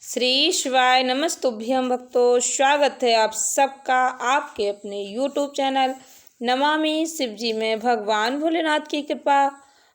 श्री शिवाय नमस्तुभ्यं भक्तों, स्वागत है आप सबका आपके अपने YouTube चैनल नमामि शिवजी में। भगवान भोलेनाथ की कृपा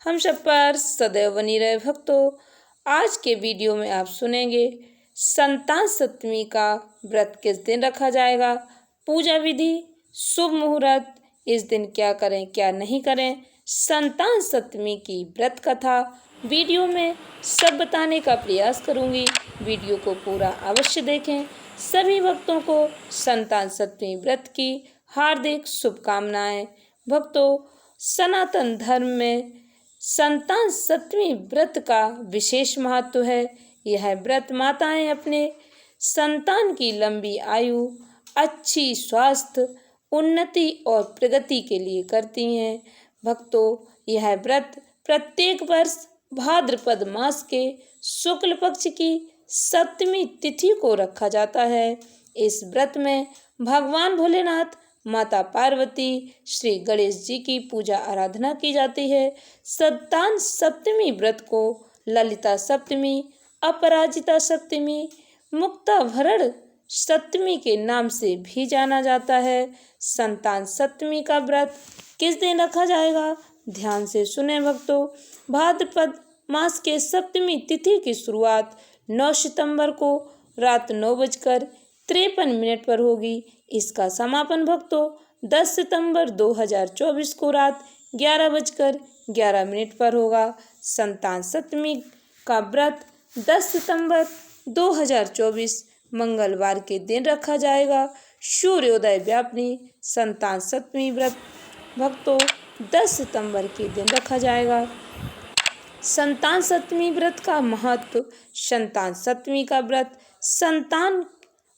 हम सब पर सदैव बनी रहे। भक्तों, आज के वीडियो में आप सुनेंगे संतान सप्तमी का व्रत किस दिन रखा जाएगा, पूजा विधि, शुभ मुहूर्त, इस दिन क्या करें क्या नहीं करें, संतान सप्तमी की व्रत कथा वीडियो में सब बताने का प्रयास करूंगी। वीडियो को पूरा अवश्य देखें। सभी भक्तों को संतान सप्तमी व्रत की हार्दिक शुभकामनाएं। भक्तों, सनातन धर्म में संतान सप्तमी व्रत का विशेष महत्व है। यह व्रत माताएं अपने संतान की लंबी आयु, अच्छी स्वास्थ्य, उन्नति और प्रगति के लिए करती हैं। भक्तों, यह व्रत प्रत्येक वर्ष भाद्रपद मास के शुक्ल पक्ष की सप्तमी तिथि को रखा जाता है। इस व्रत में भगवान भोलेनाथ, माता पार्वती, श्री गणेश जी की पूजा आराधना की जाती है। संतान सप्तमी व्रत को ललिता सप्तमी, अपराजिता सप्तमी, मुक्ताभरण सप्तमी के नाम से भी जाना जाता है। संतान सप्तमी का व्रत किस दिन रखा जाएगा, ध्यान से सुने भक्तों। भाद्रपद मास के सप्तमी तिथि की शुरुआत 9 सितंबर को रात 9:53 पर होगी। इसका समापन भक्तों 10 सितंबर 2024 को रात 11:11 पर होगा। संतान सप्तमी का व्रत 10 सितंबर 2024 मंगलवार के दिन रखा जाएगा। सूर्योदय व्यापिनी संतान सप्तमी व्रत भक्तों 10 सितंबर के दिन रखा जाएगा। संतान सप्तमी व्रत का महत्व। संतान सप्तमी का व्रत संतान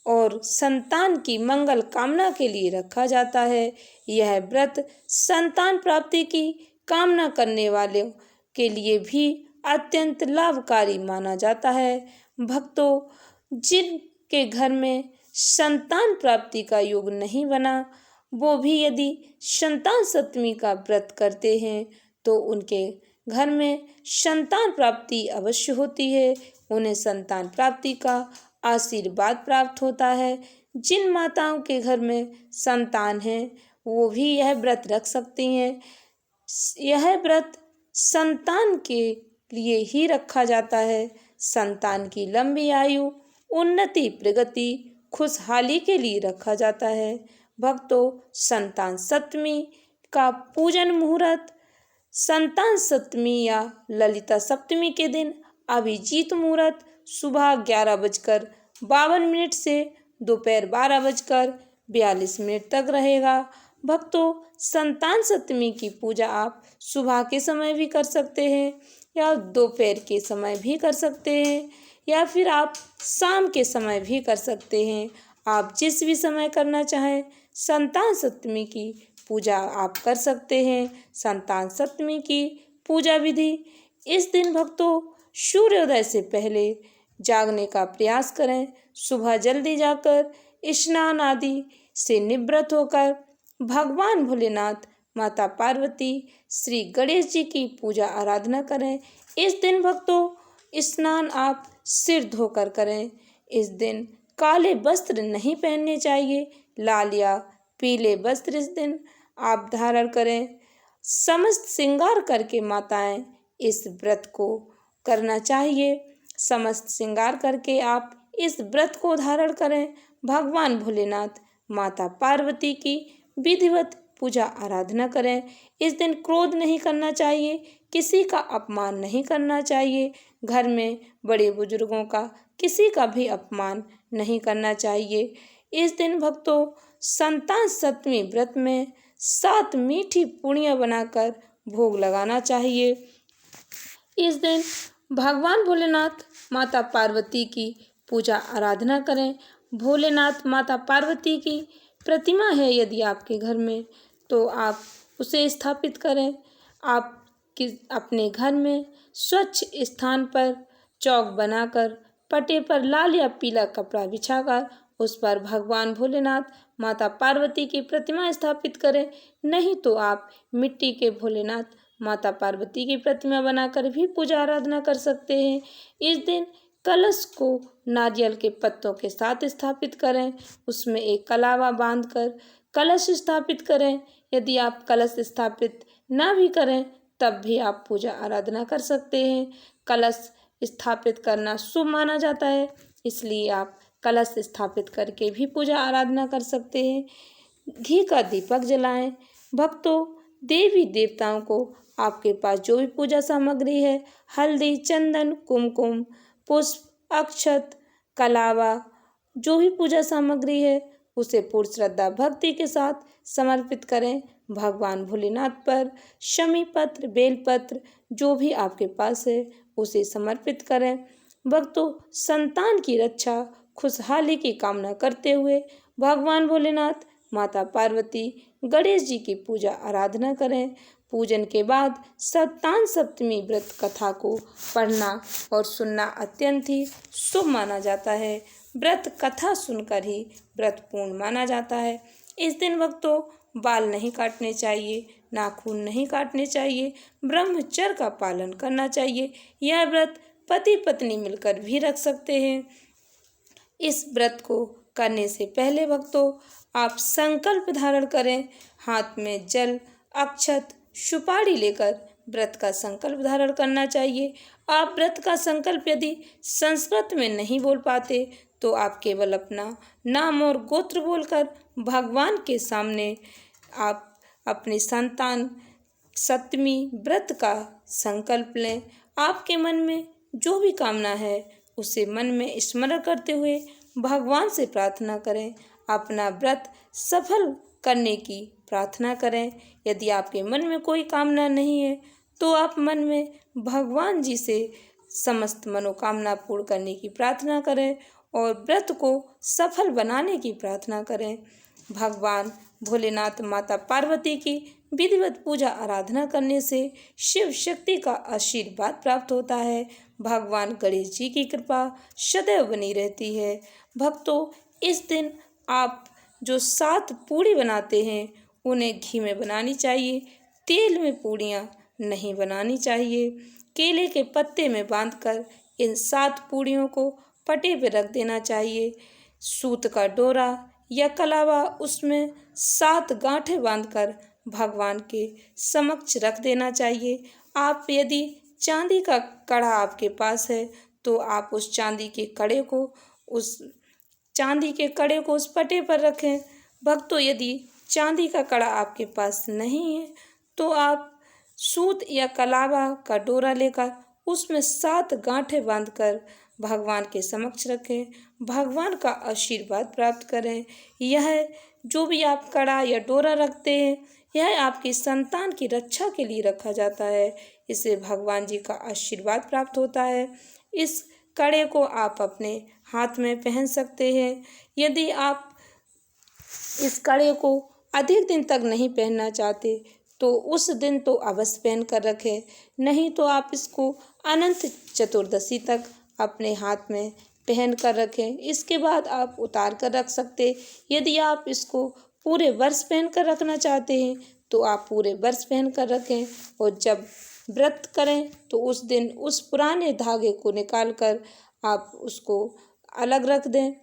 और संतान की मंगल कामना के लिए रखा जाता है। यह व्रत संतान प्राप्ति की कामना करने वालों के लिए भी अत्यंत लाभकारी माना जाता है। भक्तों, जिनके घर में संतान प्राप्ति का योग नहीं बना, वो भी यदि संतान सप्तमी का व्रत करते हैं तो उनके घर में संतान प्राप्ति अवश्य होती है। उन्हें संतान प्राप्ति का आशीर्वाद प्राप्त होता है। जिन माताओं के घर में संतान है वो भी यह व्रत रख सकती हैं। यह व्रत संतान के लिए ही रखा जाता है। संतान की लंबी आयु, उन्नति, प्रगति, खुशहाली के लिए रखा जाता है। भक्तों, संतान सप्तमी का पूजन मुहूर्त संतान सप्तमी या ललिता सप्तमी के दिन अभिजीत मुहूर्त सुबह 11:52 से दोपहर 12:42 तक रहेगा। भक्तों, संतान सप्तमी की पूजा आप सुबह के समय भी कर सकते हैं या दोपहर के समय भी कर सकते हैं या फिर आप शाम के समय भी कर सकते हैं। आप जिस भी समय करना चाहें संतान सप्तमी की पूजा आप कर सकते हैं। संतान सप्तमी की पूजा विधि। इस दिन भक्तों सूर्योदय से पहले जागने का प्रयास करें। सुबह जल्दी जाकर स्नान आदि से निवृत्त होकर भगवान भोलेनाथ, माता पार्वती, श्री गणेश जी की पूजा आराधना करें। इस दिन भक्तों स्नान आप सिर धोकर करें। इस दिन काले वस्त्र नहीं पहनने चाहिए, लाल या पीले वस्त्र इस दिन आप धारण करें। समस्त श्रृंगार करके माताएं इस व्रत को करना चाहिए। समस्त श्रृंगार करके आप इस व्रत को धारण करें। भगवान भोलेनाथ, माता पार्वती की विधिवत पूजा आराधना करें। इस दिन क्रोध नहीं करना चाहिए, किसी का अपमान नहीं करना चाहिए। घर में बड़े बुजुर्गों का किसी का भी अपमान नहीं करना चाहिए। इस दिन भक्तों संतान सप्तमी व्रत में 7 मीठी पूड़ियाँ बनाकर भोग लगाना चाहिए। इस दिन भगवान भोलेनाथ, माता पार्वती की पूजा आराधना करें। भोलेनाथ, माता पार्वती की प्रतिमा है यदि आपके घर में तो आप उसे स्थापित करें। आप अपने घर में स्वच्छ स्थान पर चौक बनाकर पटे पर लाल या पीला कपड़ा बिछाकर उस पर भगवान भोलेनाथ, माता पार्वती की प्रतिमा स्थापित करें। नहीं तो आप मिट्टी के भोलेनाथ, माता पार्वती की प्रतिमा बनाकर भी पूजा आराधना कर सकते हैं। इस दिन कलश को नारियल के पत्तों के साथ स्थापित करें, उसमें एक कलावा बांधकर कलश स्थापित करें। यदि आप कलश स्थापित ना भी करें तब भी आप पूजा आराधना कर सकते हैं। कलश स्थापित करना शुभ माना जाता है, इसलिए आप कलश स्थापित करके भी पूजा आराधना कर सकते हैं। घी का दीपक जलाएं। भक्तों, देवी देवताओं को आपके पास जो भी पूजा सामग्री है, हल्दी, चंदन, कुमकुम, पुष्प, अक्षत, कलावा, जो भी पूजा सामग्री है उसे पूर्ण श्रद्धा भक्ति के साथ समर्पित करें। भगवान भोलेनाथ पर शमी पत्र, बेलपत्र जो भी आपके पास है उसे समर्पित करें। भक्तों, संतान की रक्षा, खुशहाली की कामना करते हुए भगवान भोलेनाथ, माता पार्वती, गणेश जी की पूजा आराधना करें। पूजन के बाद संतान सप्तमी व्रत कथा को पढ़ना और सुनना अत्यंत ही शुभ माना जाता है। व्रत कथा सुनकर ही व्रत पूर्ण माना जाता है। इस दिन भक्तों, बाल नहीं काटने चाहिए, नाखून नहीं काटने चाहिए, ब्रह्मचर्य का पालन करना चाहिए। यह व्रत पति पत्नी मिलकर भी रख सकते हैं। इस व्रत को करने से पहले भक्तों, आप संकल्प धारण करें। हाथ में जल, अक्षत, सुपारी लेकर व्रत का संकल्प धारण करना चाहिए। आप व्रत का संकल्प यदि संस्कृत में नहीं बोल पाते तो आप केवल अपना नाम और गोत्र बोलकर भगवान के सामने आप अपनी संतान सप्तमी व्रत का संकल्प लें। आपके मन में जो भी कामना है उसे मन में स्मरण करते हुए भगवान से प्रार्थना करें। अपना व्रत सफल करने की प्रार्थना करें। यदि आपके मन में कोई कामना नहीं है तो आप मन में भगवान जी से समस्त मनोकामना पूर्ण करने की प्रार्थना करें और व्रत को सफल बनाने की प्रार्थना करें। भगवान भोलेनाथ, माता पार्वती की विधिवत पूजा आराधना करने से शिव शक्ति का आशीर्वाद प्राप्त होता है। भगवान गणेश जी की कृपा सदैव बनी रहती है। भक्तों, इस दिन आप जो 7 पूड़ी बनाते हैं उन्हें घी में बनानी चाहिए, तेल में पूड़ियाँ नहीं बनानी चाहिए। केले के पत्ते में बांधकर इन 7 पूड़ियों को पटे पे रख देना चाहिए। सूत का डोरा या कलावा, उसमें 7 गांठें बांधकर भगवान के समक्ष रख देना चाहिए। आप यदि चांदी का कड़ा आपके पास है तो आप उस चांदी के कड़े को उस पटे पर रखें। भक्तों, यदि चांदी का कड़ा आपके पास नहीं है तो आप सूत या कलावा का डोरा लेकर उसमें 7 गांठें बांधकर भगवान के समक्ष रखें। भगवान का आशीर्वाद प्राप्त करें। यह जो भी आप कड़ा या डोरा रखते हैं यह आपकी संतान की रक्षा के लिए रखा जाता है। इससे भगवान जी का आशीर्वाद प्राप्त होता है। इस कड़े को आप अपने हाथ में पहन सकते हैं। यदि आप इस कड़े को अधिक दिन तक नहीं पहनना चाहते तो उस दिन तो अवश्य पहन कर रखें, नहीं तो आप इसको अनंत चतुर्दशी तक अपने हाथ में पहन कर रखें। इसके बाद आप उतार कर रख सकते। यदि आप इसको पूरे वर्ष पहन कर रखना चाहते हैं तो आप पूरे वर्ष पहन कर रखें और जब व्रत करें तो उस दिन उस पुराने धागे को निकाल कर आप उसको अलग रख दें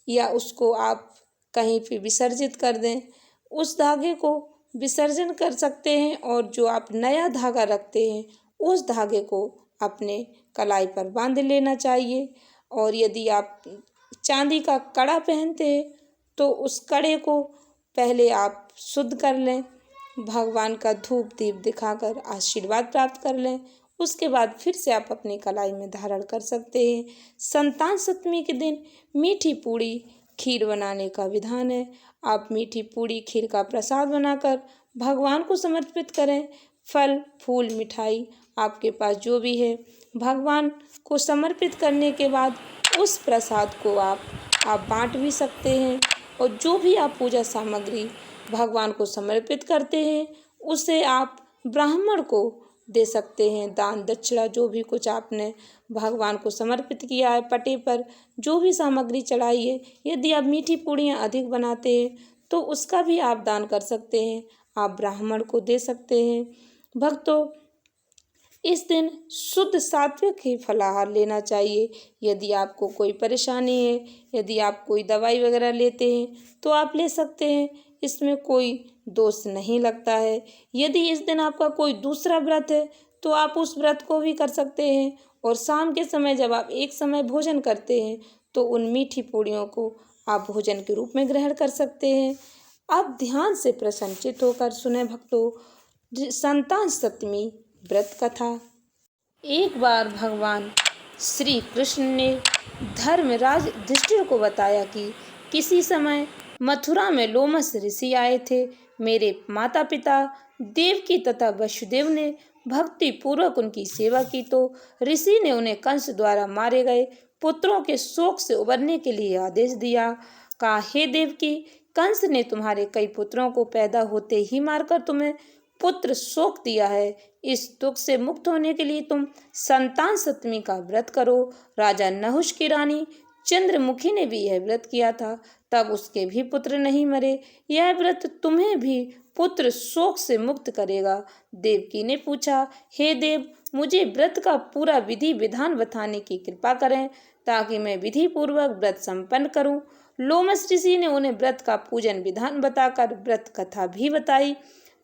या उसको आप कहीं पे विसर्जित कर दें। उस धागे को विसर्जन कर सकते हैं और जो आप नया धागा रखते हैं उस धागे को अपने कलाई पर बांध लेना चाहिए। और यदि आप चांदी का कड़ा पहनते हैं तो उस कड़े को पहले आप शुद्ध कर लें, भगवान का धूप दीप दिखाकर आशीर्वाद प्राप्त कर लें। उसके बाद फिर से आप अपनी कलाई में धारण कर सकते हैं। संतान सप्तमी के दिन मीठी पूड़ी खीर बनाने का विधान है। आप मीठी पूड़ी खीर का प्रसाद बनाकर भगवान को समर्पित करें। फल, फूल, मिठाई आपके पास जो भी है भगवान को समर्पित करने के बाद उस प्रसाद को आप बांट भी सकते हैं। और जो भी आप पूजा सामग्री भगवान को समर्पित करते हैं उसे आप ब्राह्मण को दे सकते हैं। दान दक्षिणा जो भी कुछ आपने भगवान को समर्पित किया है, पटे पर जो भी सामग्री चढ़ाई है, यदि आप मीठी पूड़ियाँ अधिक बनाते हैं तो उसका भी आप दान कर सकते हैं, आप ब्राह्मण को दे सकते हैं। भक्तों, इस दिन शुद्ध सात्विक ही फलाहार लेना चाहिए। यदि आपको कोई परेशानी है, यदि आप कोई दवाई वगैरह लेते हैं तो आप ले सकते हैं, इसमें कोई दोष नहीं लगता है। यदि इस दिन आपका कोई दूसरा व्रत है तो आप उस व्रत को भी कर सकते हैं। और शाम के समय जब आप एक समय भोजन करते हैं तो उन मीठी पूड़ियों को आप भोजन के रूप में ग्रहण कर सकते हैं। आप ध्यान से प्रसन्नचित्त होकर सुने भक्तों, संतान सप्तमी व्रत कथा। एक बार भगवान श्री कृष्ण ने धर्मराज युधिष्ठिर को बताया कि किसी समय मथुरा में लोमस ऋषि आए थे। मेरे माता पिता देवकी तथा वसुदेव ने भक्ति पूर्वक उनकी सेवा की तो ऋषि ने उन्हें कंस द्वारा मारे गए पुत्रों के शोक से उबरने के लिए आदेश दिया। कहा, हे देवकी, कंस ने तुम्हारे कई पुत्रों को पैदा होते ही मारकर तुम्हें पुत्र शोक दिया है। इस दुख से मुक्त होने के लिए तुम संतान सप्तमी का व्रत करो। राजा नहुष की रानी चंद्रमुखी ने भी यह व्रत किया था, तब उसके भी पुत्र नहीं मरे। यह व्रत तुम्हें भी पुत्र शोक से मुक्त करेगा। देवकी ने पूछा, हे देव, मुझे व्रत का पूरा विधि विधान बताने की कृपा करें ताकि मैं विधि पूर्वक व्रत संपन्न करूं। लोमस ऋषि ने उन्हें व्रत का पूजन विधान बताकर व्रत कथा भी बताई।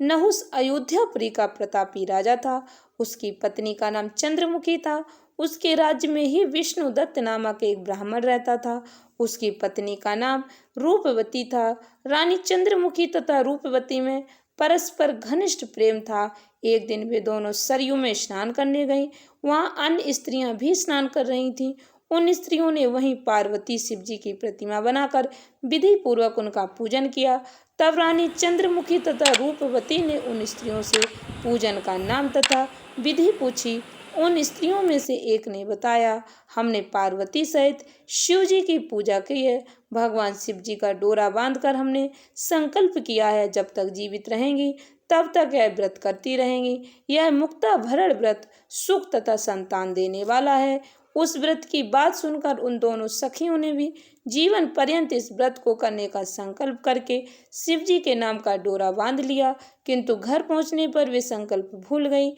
नहुष अयोध्यापुरी का प्रतापी राजा था। उसकी पत्नी का नाम चंद्रमुखी था। उसके राज्य में ही विष्णुदत्त नामक एक ब्राह्मण रहता था। उसकी पत्नी का नाम रूपवती था। रानी चंद्रमुखी तथा रूपवती में परस्पर घनिष्ठ प्रेम था। एक दिन वे दोनों सरयू में स्नान करने गईं। वहां अन्य स्त्रियां भी स्नान कर रही थीं। उन स्त्रियों ने वहीं पार्वती शिव जी की प्रतिमा बनाकर विधि पूर्वक उनका पूजन किया। तब रानी चंद्रमुखी तथा रूपवती ने उन स्त्रियों से पूजन का नाम तथा विधि पूछी। उन स्त्रियों में से एक ने बताया, हमने पार्वती सहित शिव जी की पूजा की है। भगवान शिव जी का डोरा बांधकर हमने संकल्प किया है, जब तक जीवित रहेंगी तब तक यह व्रत करती रहेंगी। यह मुक्ता भरण व्रत सुख तथा संतान देने वाला है। उस व्रत की बात सुनकर उन दोनों सखियों ने भी जीवन पर्यंत इस व्रत को करने का संकल्प करके शिव जी के नाम का डोरा बांध लिया, किंतु घर पहुंचने पर वे संकल्प भूल गई।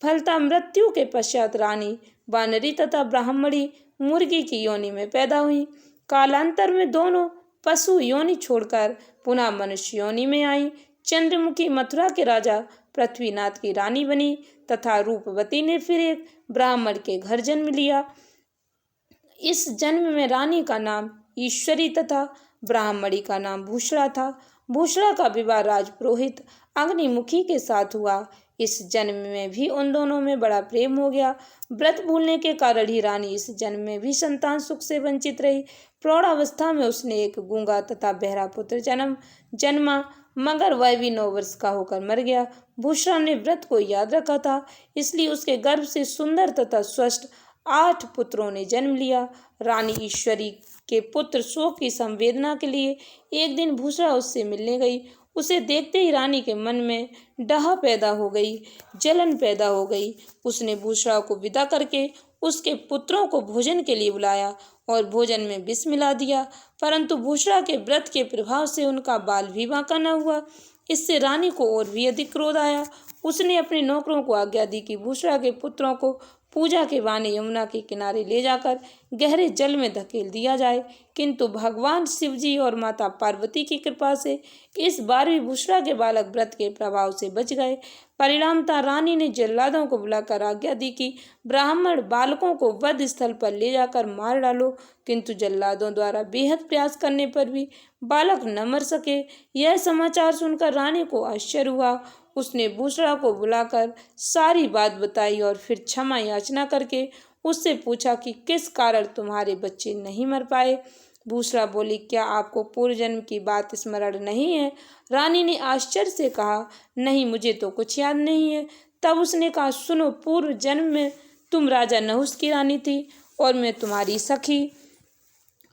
फलता मृत्यु के पश्चात रानी वानरी तथा ब्राह्मणी मुर्गी की योनि में पैदा हुई। कालांतर में दोनों पशु योनि छोड़कर पुनः मनुष्य योनि में आई। चंद्रमुखी मथुरा के राजा पृथ्वीनाथ की रानी बनी तथा रूपवती ने फिर एक ब्राह्मण के घर जन्म लिया। इस जन्म में रानी का नाम ईश्वरी तथा ब्राह्मणी का नाम भूषणा था। भूषणा का विवाह राजपुरोहित अग्निमुखी के साथ हुआ। इस जन्म में भी उन दोनों में बड़ा प्रेम हो गया। व्रत भूलने के कारण ही रानी इस जन्म में भी संतान सुख से वंचित रही। प्रौढ़ावस्था में उसने एक गूंगा तथा बहरा पुत्र जन्मा, मगर वह भी 9 वर्ष का होकर मर गया। भूषणा ने व्रत को याद रखा था, इसलिए उसके गर्भ से सुंदर तथा स्वस्थ 8 पुत्रों ने जन्म लिया। रानी ईश्वरी के पुत्र शोक की संवेदना के लिए एक दिन भूषणा उससे मिलने गई। उसे देखते ही रानी के मन में डाह पैदा हो गई, जलन पैदा हो गई। उसने भूषणा को विदा करके उसके पुत्रों को भोजन के लिए बुलाया और भोजन में विष मिला दिया, परंतु भूषणा के व्रत के प्रभाव से उनका बाल भी बांका न हुआ। इससे रानी को और भी अधिक क्रोध आया। उसने अपने नौकरों को आज्ञा दी कि भूषणा के पुत्रों को पूजा के बहाने यमुना के किनारे ले जाकर गहरे जल में धकेल दिया जाए, किंतु भगवान शिवजी और माता पार्वती की कृपा से इस बार भी भूषणा के बालक व्रत के प्रभाव से बच गए। परिणामतः रानी ने जल्लादों को बुलाकर आज्ञा दी कि ब्राह्मण बालकों को वध स्थल पर ले जाकर मार डालो, किंतु जल्लादों द्वारा बेहद प्रयास करने पर भी बालक न मर सके। यह समाचार सुनकर रानी को आश्चर्य हुआ। उसने भूषणा को बुलाकर सारी बात बताई और फिर क्षमा याचना करके उससे पूछा कि किस कारण तुम्हारे बच्चे नहीं मर पाए। भूषणा बोली, क्या आपको पूर्व जन्म की बात स्मरण नहीं है? रानी ने आश्चर्य से कहा, नहीं, मुझे तो कुछ याद नहीं है। तब उसने कहा, सुनो, पूर्व जन्म में तुम राजा नहुष की रानी थी और मैं तुम्हारी सखी।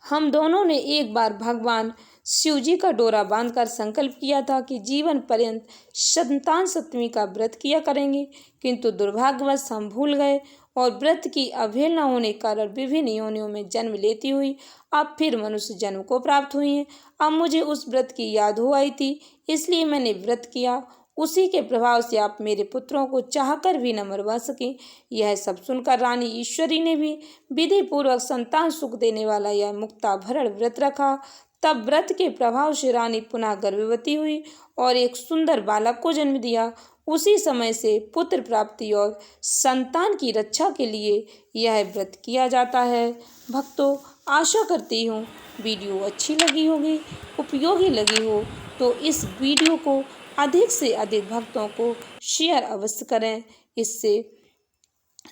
हम दोनों ने एक बार भगवान शिवजी का डोरा बांधकर संकल्प किया था कि जीवन पर्यंत संतान सप्तमी का व्रत किया करेंगे, किंतु दुर्भाग्यवश हम भूल गए और व्रत की अवहेलना होने के कारण विभिन्न योनियों में जन्म लेती हुई अब फिर मनुष्य जन्म को प्राप्त हुई हैं। अब मुझे उस व्रत की याद हो आई थी, इसलिए मैंने व्रत किया उसी के प्रभाव से आप मेरे पुत्रों को चाहकर भी न मरवा सकें। यह सब सुनकर रानी ईश्वरी ने भी विधि पूर्वक संतान सुख देने वाला यह मुक्ताभरण व्रत रखा। तब व्रत के प्रभाव से रानी पुनः गर्भवती हुई और एक सुंदर बालक को जन्म दिया। उसी समय से पुत्र प्राप्ति और संतान की रक्षा के लिए यह व्रत किया जाता है। भक्तों, आशा करती हूँ वीडियो अच्छी लगी होगी, उपयोगी लगी हो, तो इस वीडियो को अधिक से अधिक भक्तों को शेयर अवश्य करें। इससे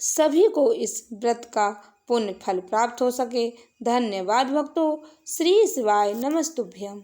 सभी को इस व्रत का पुण्य फल प्राप्त हो सके। धन्यवाद भक्तों। श्री शिवाय नमस्तुभ्यम।